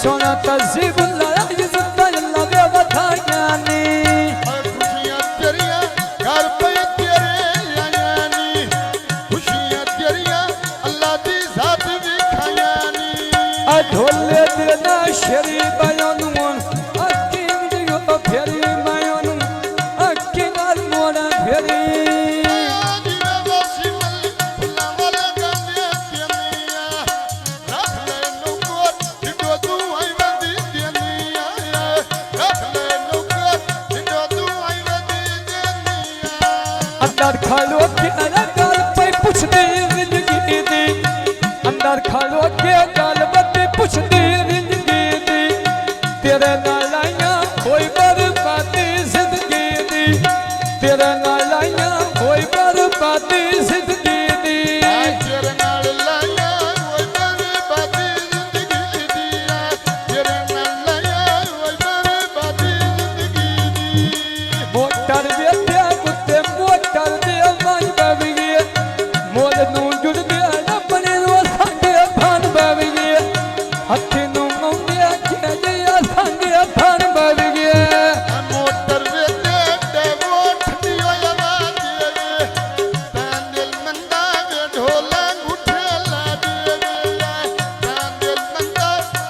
सोना तज़ीबुल्ला इज़्ज़त अल्लाह दे वधायानी खुशियां तेरियां घर पे तेरे आयानी खुशियां तेरियां अल्लाह दी ज़ात विखायानी ढोले देना शेरी बयानुन अकीम दियो फेरी मायोनु अकीनाल मोड़ा फेरी अंदर खालो के गाल पे पुछदी जिंदगी दी अंदर खालो के गाल पे पुछदी जिंदगी दी तेरे नाल आया कोई बर्बादी जिंदगी दी तेरे नाल आया कोई बर्बादी जिंदगी दी तेरे नाल लाया कोई बर्बादी जिंदगी दी तेरे नाल लाया कोई बर्बादी जिंदगी दी मोटर वेत्या कुत्ते मोटर दे मन बाबी मोल नू जुड़ गया अपने रो संगे भान बाबी हत्थे नू मौंदे के जिया संगे भान बाबी मोटर वेते ते वोट दियो आवाज दे तांदिल मंदा वे ढोला उठे ला दे तांदिल मंदा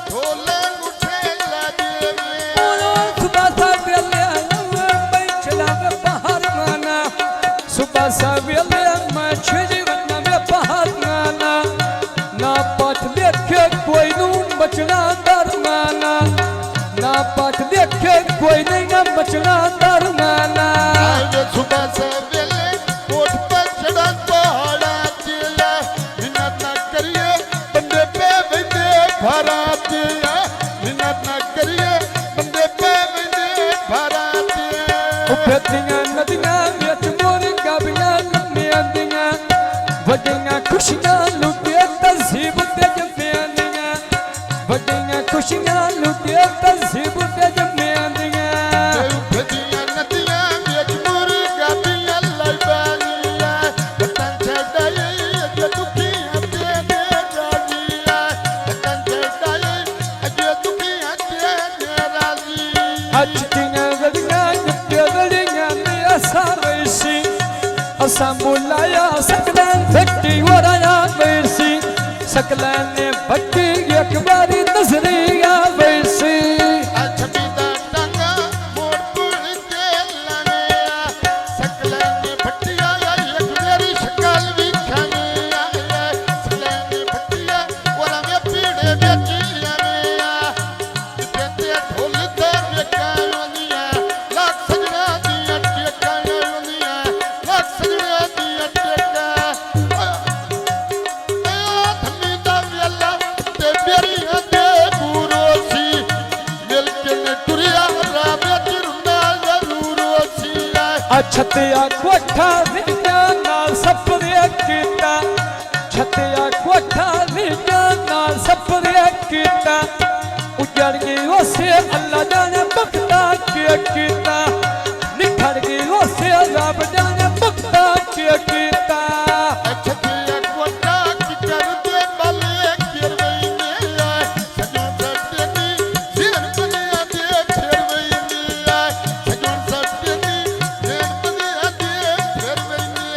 ढोला उठे ला दे मोलो सुबह सा वेले बैठला वे पहाड़ माना सुबह सा वेले मैं जीवन में पहाड़ माना ना पाठ देखे कोई नू बचना दरमाना ना पाठ देखे कोई नहीं बचना दरमाना आज सुबह से वेले कोट पे चढ़ा पहाड़ा चिया मिन्नत ना करिए बंदे पे बंदे भरा चिया मिन्नत ना करिए बंदे पे बंदे भरा चिया उफतियां नदियां विच मोर गाबियां लम्बियां दियां वड्डियां खुशियां लुटे तज़ीब ते जम्मियां वड्डियां खुशियां लुटे तज़ीब ते जम्मियां उफतियां नदियां विच मोर गाबियां लबानिया वतन छड़ाए अगे दुखियां ते राजिया वतन छड़ाए अगे दुखियां ते राजी अचतियां गलियां जुटे गलियां में असा वैसी असा बुलाया सकलन भट्टी वराया वैसी सकलन ने भट्टी एक बारी नजरिया वैसी छबीदा टांगा मोड़ पुल के लाने सकले ने भट्टिया एक मेरी शक्ल विखाने सकले ने भट्टिया और मैं पीड़े बेचिया तेते ढोल दे बेकायोनिया लाख सजना दिया टेकायोनिया लाख सजना दिया टेका धमी दा वेला ते मेरी दे बुरोसी मिल के ने टुरिया रामे चिरुंदा जरूरोसी छतिया कोठा विज्ञा नाल सपने कीता छतिया कोठा विज्ञा नाल सपने कीता उजड़ गई उसे अल्लाह जाने बख्ता के कीता निखर गई उसे रब जाने बख्ता के कीता छतिया कोटा की कर दे बले गिरवई ने सजन सट्टे दी जीवन बनिया दे फिरवई ने सजन सट्टे दी जीवन बनिया दे फिरवई ने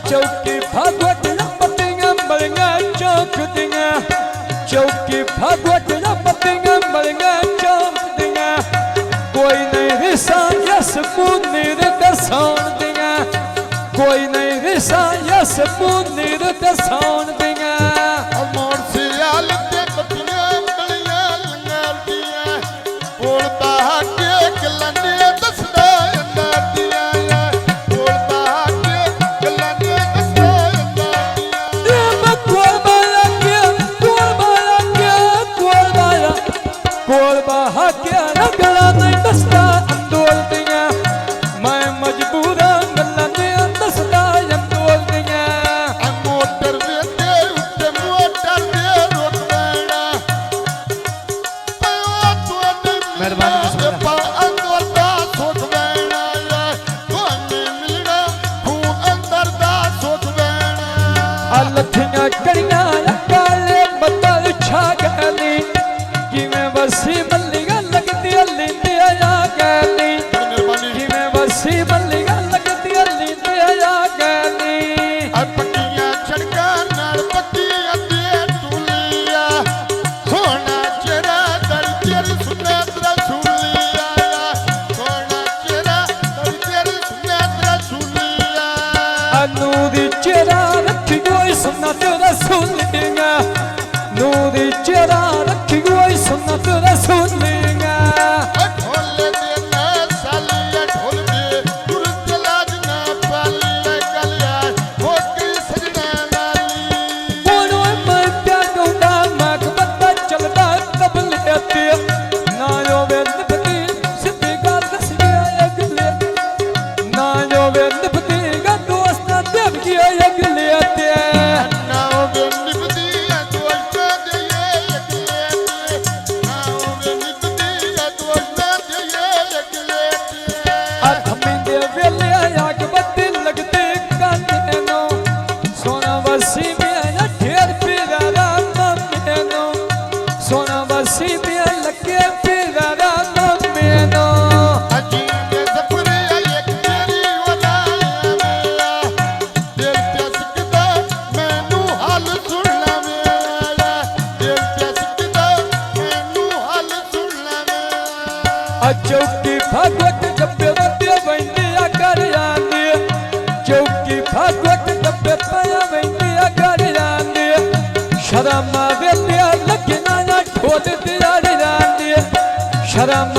चौकी भागवत पतियां मलियां चौक दियां चौकी भागवत पतियां मलियां चौक दियां कोई नहीं हिस्सा यस मुनीर दसाउन दियां कोई नहीं हिस्सा यस मुनीर दसाउन दियां मोर सियाल ते बतियां बलियां लंगार दियां बोलता के गलने दसदा अंदर दियां बोलता के गलने दसदा अंदर दियां कोल बाला के रगड़ा नहीं दसदा अंदोल दियां मैं मजबूर गल्लां ने दसदा अंदोल दियां मोटर वेते उत्ते मोटर दे रोक बैणा मेहरबानी पा अंदर दा सोच बैणा कोने मिलना तू अंदर दा सोच बैणा लठियां कड़ियां काले बदल छा गली जिवें सोना बसी दिया लगे पिरारा मेनो अजीब सफर एक तेरी वाला दिल प्यासकदा मैनू हाल सुन लवे दिल प्यासकदा मैनू हाल सुन लवे चौकी भागवत डब्बे वड्डे वैंदिया कर जांदी चौकी भागवत डब्बे पाया वैंदिया कर जांदी शर्म आवे पिया लगना ना ढोल दिया जांदी शर्म